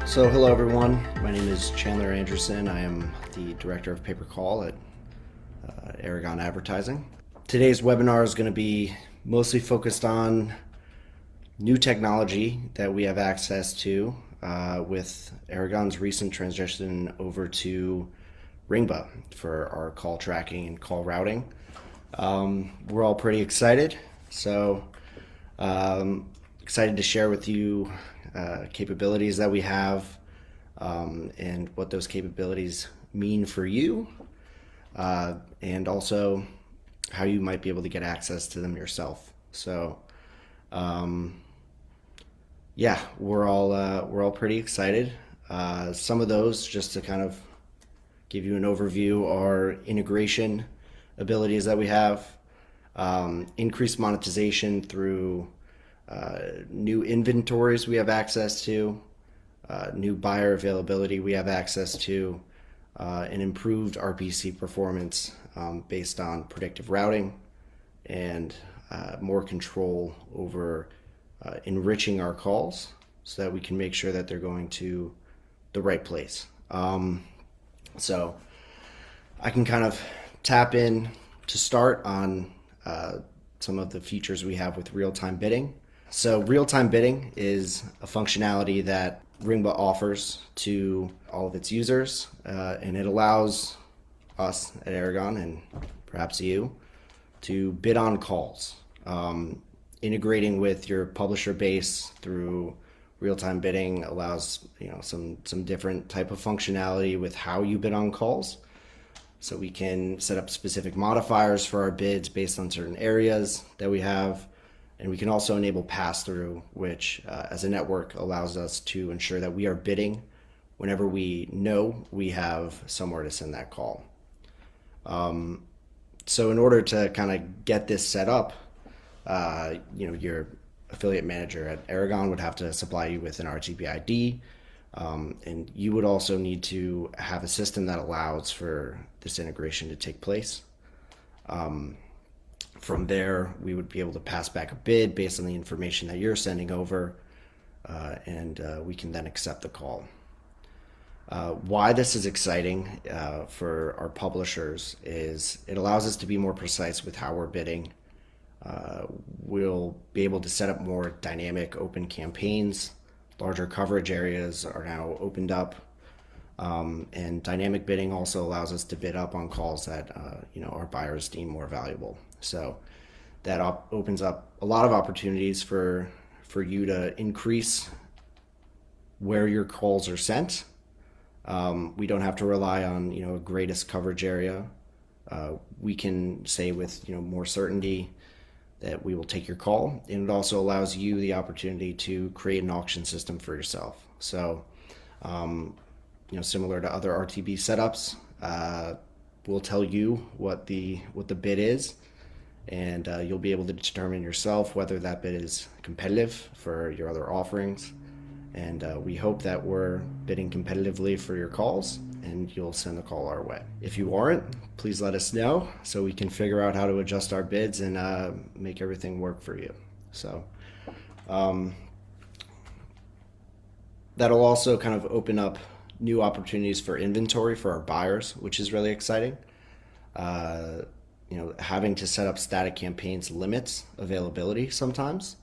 So hello everyone, my name is Chandler Anderson. I am the Director of Pay-Per-Call at Aragon Advertising. Today's webinar is going to be mostly focused on new technology that we have access to with Aragon's recent transition over to Ringba for our call tracking and call routing. We're all pretty excited, so excited to share with you capabilities that we have and what those capabilities mean for you, and also how you might be able to get access to them yourself. So yeah, we're all pretty excited. Some of those, just to kind of give you an overview, are integration abilities that we have, increased monetization through new inventories we have access to, new buyer availability we have access to, and improved RPC performance based on predictive routing, and more control over enriching our calls so that we can make sure that they're going to the right place. So I can kind of tap in to start on some of the features we have with real-time bidding. So real-time bidding is a functionality that Ringba offers to all of its users, and it allows us at Aragon, and perhaps you, to bid on calls. Integrating with your publisher base through real-time bidding allows some different type of functionality with how you bid on calls. So we can set up specific modifiers for our bids based on certain areas that we have. And we can also enable pass-through, which as a network allows us to ensure that we are bidding whenever we know we have somewhere to send that call. So in order to kind of get this set up, your affiliate manager at Aragon would have to supply you with an RTB ID, and you would also need to have a system that allows for this integration to take place. From there, we would be able to pass back a bid based on the information that you're sending over, and we can then accept the call. Why this is exciting for our publishers is it allows us to be more precise with how we're bidding. We'll be able to set up more dynamic open campaigns. Larger coverage areas are now opened up. And dynamic bidding also allows us to bid up on calls that our buyers deem more valuable. So that opens up a lot of opportunities for you to increase where your calls are sent. We don't have to rely on a greatest coverage area. We can say with more certainty that we will take your call, and it also allows you the opportunity to create an auction system for yourself. So similar to other RTB setups, we'll tell you what the bid is, and you'll be able to determine yourself whether that bid is competitive for your other offerings. And we hope that we're bidding competitively for your calls, and you'll send the call our way. If you aren't, please let us know so we can figure out how to adjust our bids and make everything work for you. So that'll also kind of open up new opportunities for inventory for our buyers, which is really exciting. Having to set up static campaigns limits availability sometimes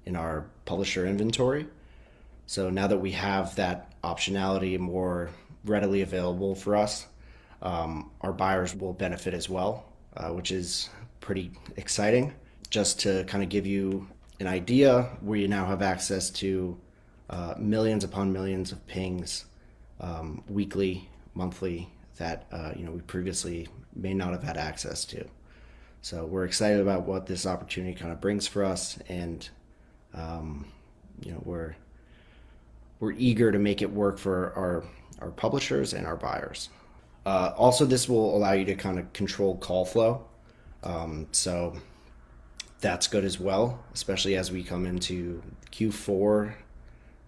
in our publisher inventory. So now that we have that optionality more readily available for us, our buyers will benefit as well, which is pretty exciting. Just to kind of give you an idea, we now have access to millions upon millions of pings weekly, monthly, that we previously may not have had access to. So we're excited about what this opportunity kind of brings for us, and we're eager to make it work for our publishers and our buyers. Also, this will allow you to kind of control call flow. So that's good as well, especially as we come into Q4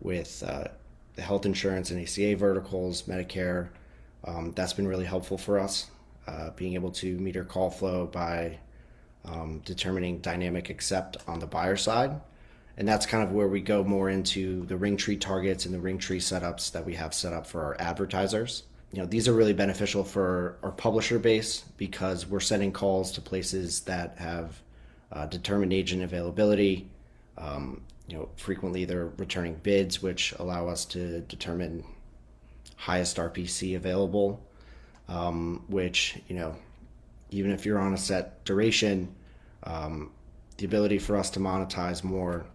with the health insurance and ACA verticals, Medicare. That's been really helpful for us, being able to meter call flow by determining dynamic accept on the buyer side, And that's kind of where we go more into the Ringtree targets and the Ringtree setups that we have set up for our advertisers. These are really beneficial for our publisher base because we're sending calls to places that have determined agent availability. Frequently they're returning bids, which allow us to determine highest RPC available, which, even if you're on a set duration, the ability for us to monetize more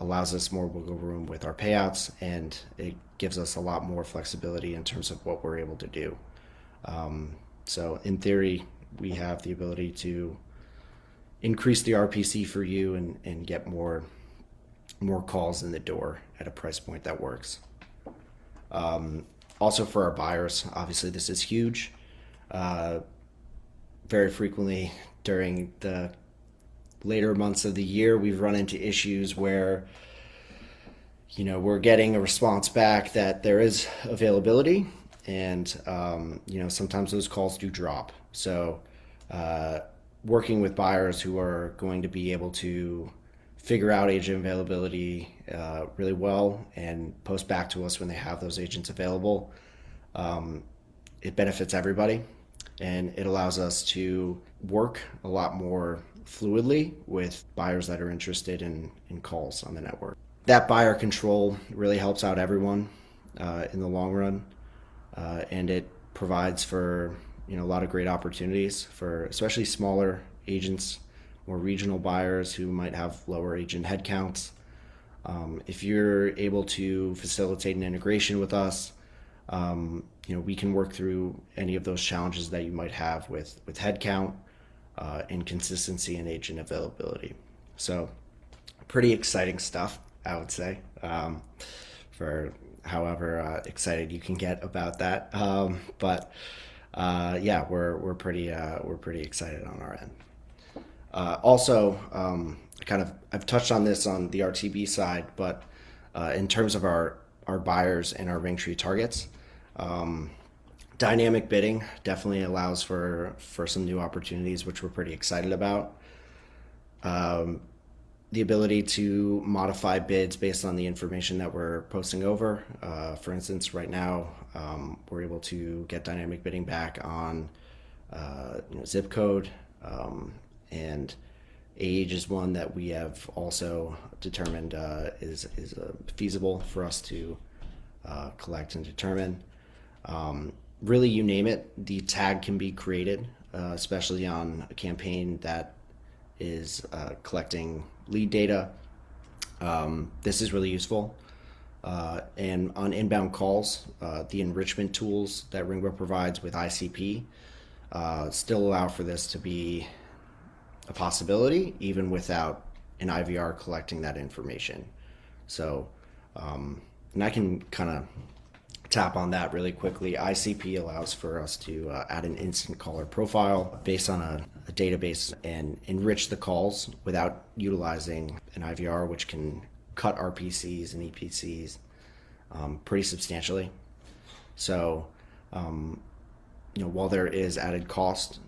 allows us more wiggle room with our payouts, and it gives us a lot more flexibility in terms of what we're able to do. So in theory, we have the ability to increase the RPC for you and get more calls in the door at a price point that works. Also for our buyers, obviously this is huge. Very frequently during the later months of the year, we've run into issues where we're getting a response back that there is availability, and sometimes those calls do drop. So working with buyers who are going to be able to figure out agent availability really well and post back to us when they have those agents available, it benefits everybody, and it allows us to work a lot more fluidly with buyers that are interested in calls on the network. That buyer control really helps out everyone in the long run, and it provides for a lot of great opportunities for especially smaller agents, more regional buyers who might have lower agent headcounts. If you're able to facilitate an integration with us, we can work through any of those challenges that you might have with headcount, inconsistency, and agent availability. So pretty exciting stuff, I would say, for however excited you can get about that. But yeah, we're pretty excited on our end. Also, I've touched on this on the RTB side, but in terms of our buyers and our Ringtree targets, dynamic bidding definitely allows for some new opportunities, which we're pretty excited about. The ability to modify bids based on the information that we're posting over. For instance, right now, we're able to get dynamic bidding back on zip code, and age is one that we have also determined is feasible for us to collect and determine. Really, you name it, the tag can be created, especially on a campaign that is collecting lead data. This is really useful. And on inbound calls, the enrichment tools that Ringba provides with ICP still allow for this to be a possibility, even without an IVR collecting that information. So, and I can kind of tap on that really quickly. ICP allows for us to add an instant caller profile based on a database and enrich the calls without utilizing an IVR, which can cut RPCs and EPCs pretty substantially. So, while there is added cost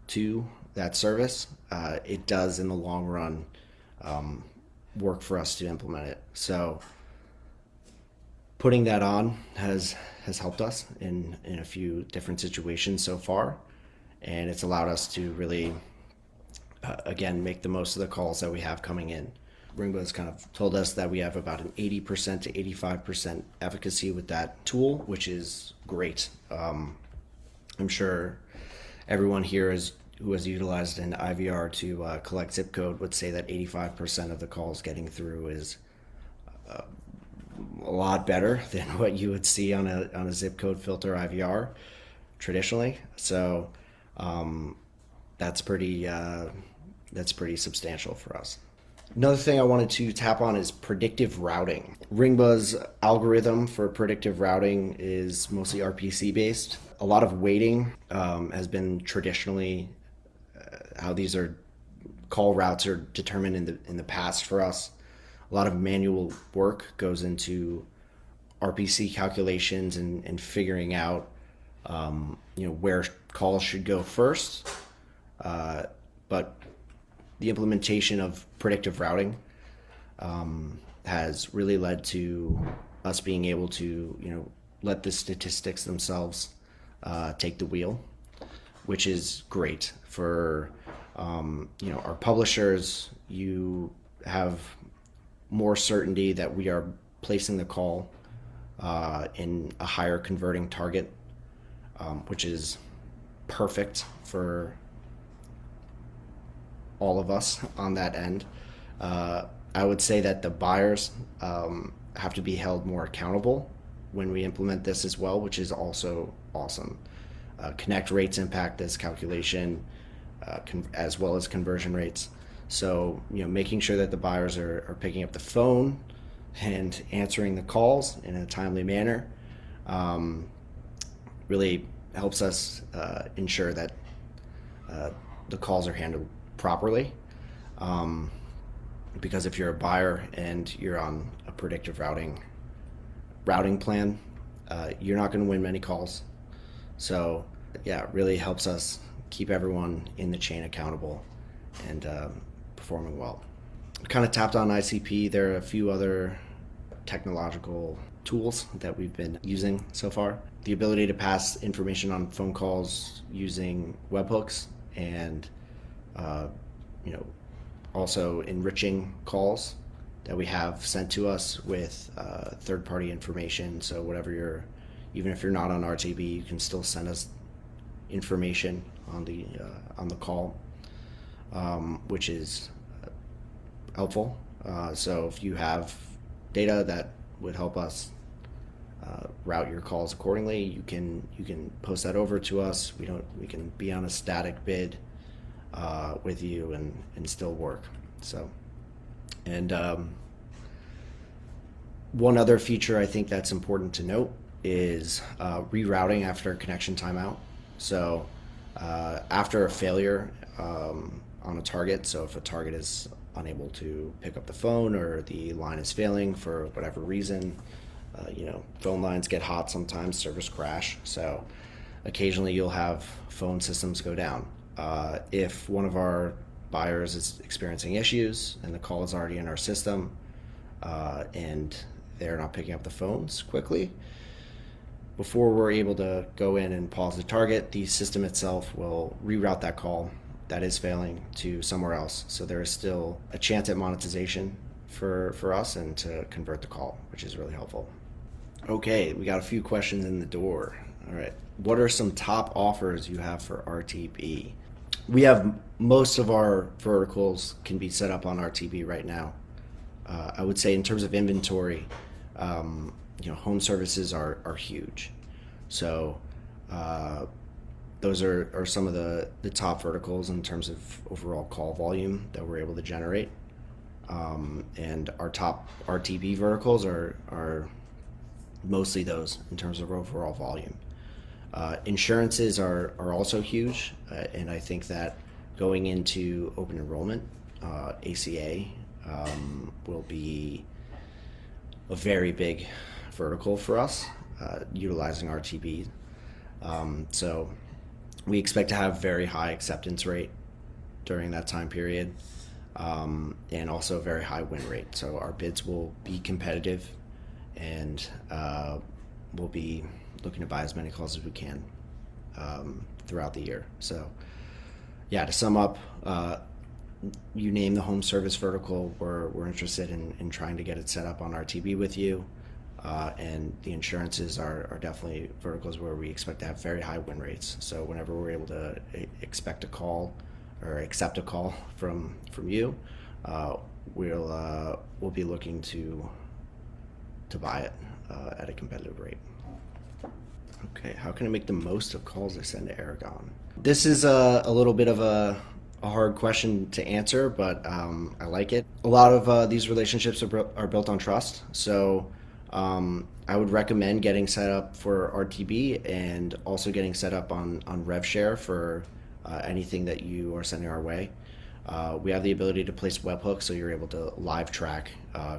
to that service, it does in the long run work for us to implement it. So putting that on has helped us in a few different situations so far, and it's allowed us to really again make the most of the calls that we have coming in. Ringba has kind of told us that we have about an 80% to 85% efficacy with that tool, which is great. I'm sure everyone here who has utilized an IVR to collect zip code would say that 85% of the calls getting through is a lot better than what you would see on a zip code filter IVR traditionally. So that's pretty substantial for us. Another thing I wanted to tap on is predictive routing. Ringba's algorithm for predictive routing is mostly RPC based. A lot of weighting has been traditionally how these call routes are determined in the past for us. A lot of manual work goes into RPC calculations and figuring out where calls should go first. But the implementation of predictive routing has really led to us being able to, let the statistics themselves take the wheel, which is great for, our publishers. You have more certainty that we are placing the call in a higher converting target, which is perfect for all of us on that end. I would say that the buyers have to be held more accountable when we implement this as well, which is also awesome. Connect rates impact this calculation, as well as conversion rates. So, making sure that the buyers are picking up the phone and answering the calls in a timely manner really helps us ensure that the calls are handled properly. Because if you're a buyer and you're on a predictive routing plan, you're not going to win many calls. So, yeah, it really helps us keep everyone in the chain accountable and performing well. Kind of tapped on ICP. There are a few other technological tools that we've been using so far. The ability to pass information on phone calls using webhooks and, also enriching calls that we have sent to us with third-party information. So even if you're not on RTB, you can still send us information on the call, which is helpful. So if you have data that would help us route your calls accordingly, you can post that over to us. We can be on a static bid with you and still work. So, and one other feature I think that's important to note is rerouting after connection timeout. So after a failure on a target, so if a target is unable to pick up the phone or the line is failing for whatever reason, phone lines get hot sometimes, servers crash. So occasionally you'll have phone systems go down. If one of our buyers is experiencing issues and the call is already in our system and they're not picking up the phones quickly, before we're able to go in and pause the target, the system itself will reroute that call that is failing to somewhere else. So there is still a chance at monetization for us and to convert the call, which is really helpful. Okay, we got a few questions in the door. All right. What are some top offers you have for RTB? We have most of our verticals can be set up on RTB right now. I would say in terms of inventory, home services are huge. So those are some of the top verticals in terms of overall call volume that we're able to generate. And our top RTB verticals are mostly those in terms of overall volume. Insurances are also huge, and I think that going into open enrollment, ACA will be a very big vertical for us, utilizing RTB. So we expect to have very high acceptance rate during that time period, and also a very high win rate. So our bids will be competitive, and we'll be looking to buy as many calls as we can throughout the year. So yeah, to sum up, you name the home service vertical, we're interested in trying to get it set up on RTB with you. And the insurances are definitely verticals where we expect to have very high win rates. So whenever we're able to expect a call or accept a call from you, we'll be looking to buy it at a competitive rate. Okay, how can I make the most of calls I send to Aragon? This is a little bit of a hard question to answer, but I like it. A lot of these relationships are built on trust. So I would recommend getting set up for RTB and also getting set up on RevShare for anything that you are sending our way. We have the ability to place webhooks, so you're able to live track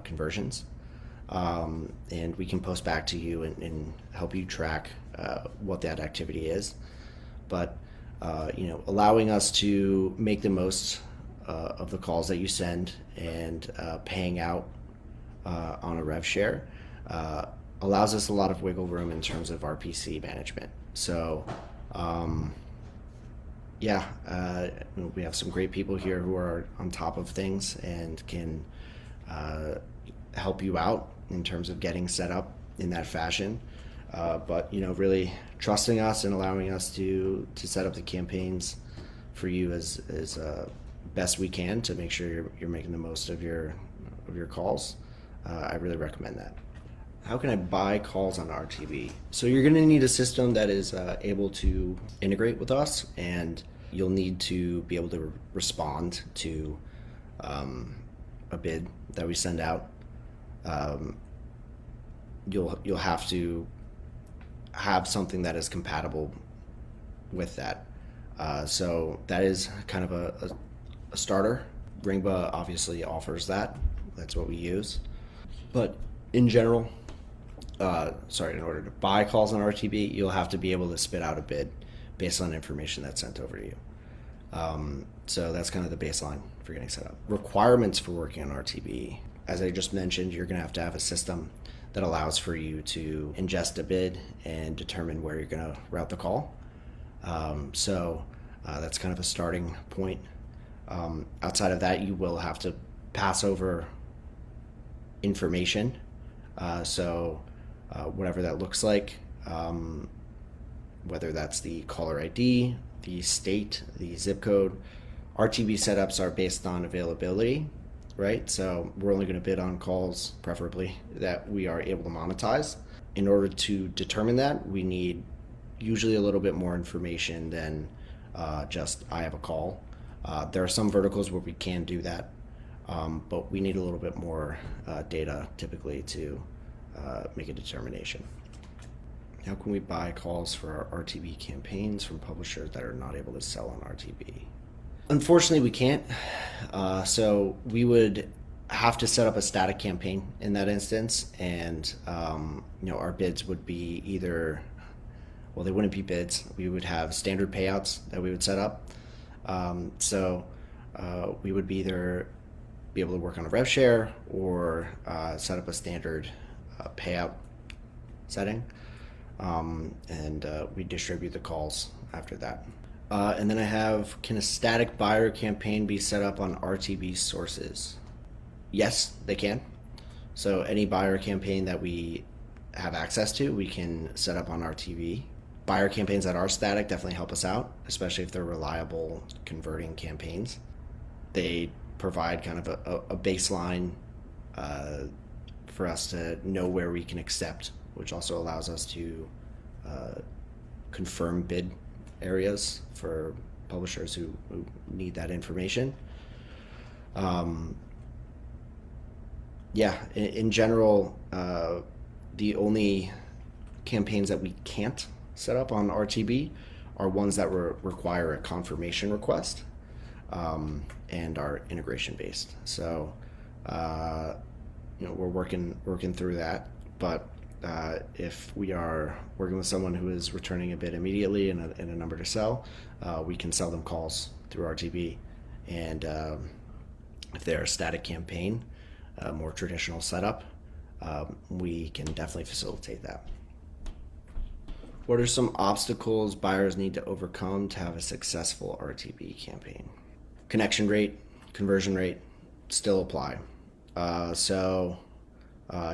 conversions. And we can post back to you and help you track what that activity is. But allowing us to make the most of the calls that you send and paying out on a rev share allows us a lot of wiggle room in terms of RPC management. So, we have some great people here who are on top of things and can help you out in terms of getting set up in that fashion. But really trusting us and allowing us to set up the campaigns for you as best we can to make sure you're making the most of your calls. I really recommend that. How can I buy calls on RTB? So you're going to need a system that is able to integrate with us, and you'll need to be able to respond to a bid that we send out. You'll have to have something that is compatible with that. So that is kind of a starter. Ringba obviously offers that. That's what we use. But in general, in order to buy calls on RTB, you'll have to be able to spit out a bid based on information that's sent over to you. So that's kind of the baseline for getting set up. Requirements for working on RTB. As I just mentioned, you're going to have a system that allows for you to ingest a bid and determine where you're going to route the call. That's kind of a starting point. Outside of that, you will have to pass over information. Whatever that looks like, whether that's the caller ID, the state, the zip code. RTB setups are based on availability, right? So we're only going to bid on calls, preferably, that we are able to monetize. In order to determine that, we need usually a little bit more information than just I have a call. There are some verticals where we can do that, but we need a little bit more data typically to make a determination. How can we buy calls for our RTB campaigns from publishers that are not able to sell on RTB? Unfortunately, we can't. So we would have to set up a static campaign in that instance, and our bids would be either, they wouldn't be bids. We would have standard payouts that we would set up. We would be either be able to work on a rev share or set up a standard payout setting, and we distribute the calls after that. And then I have, can a static buyer campaign be set up on RTB sources? Yes, they can. So any buyer campaign that we have access to, we can set up on RTB. Buyer campaigns that are static definitely help us out, especially if they're reliable converting campaigns. They provide kind of a baseline for us to know where we can accept, which also allows us to confirm bid areas for publishers who need that information. In general, the only campaigns that we can't set up on RTB are ones that require a confirmation request and are integration based. So we're working through that, but if we are working with someone who is returning a bid immediately and a number to sell, we can sell them calls through RTB. And if they're a static campaign, a more traditional setup, we can definitely facilitate that. What are some obstacles buyers need to overcome to have a successful RTB campaign? Connection rate, conversion rate still apply.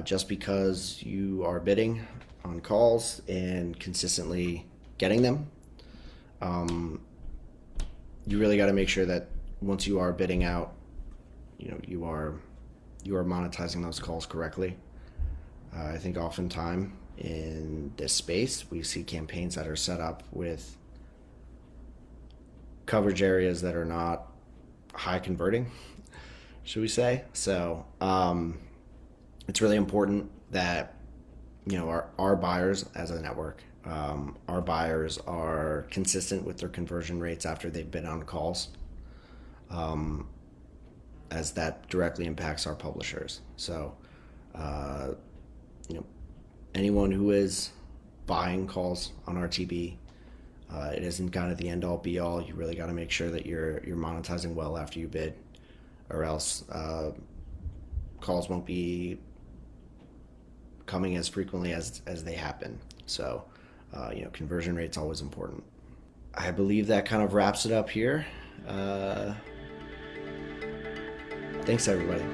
Just because you are bidding on calls and consistently getting them, you really got to make sure that once you are bidding out, you are monetizing those calls correctly. I think oftentimes in this space, we see campaigns that are set up with coverage areas that are not high converting, should we say. So it's really important that our buyers as a network, our buyers are consistent with their conversion rates after they've been on calls, as that directly impacts our publishers. So anyone who is buying calls on RTB, It isn't kind of the end all be all. You really got to make sure that you're monetizing well after you bid, or else calls won't be coming as frequently as they happen. So, conversion rate's always important. I believe that kind of wraps it up here. Thanks, everybody.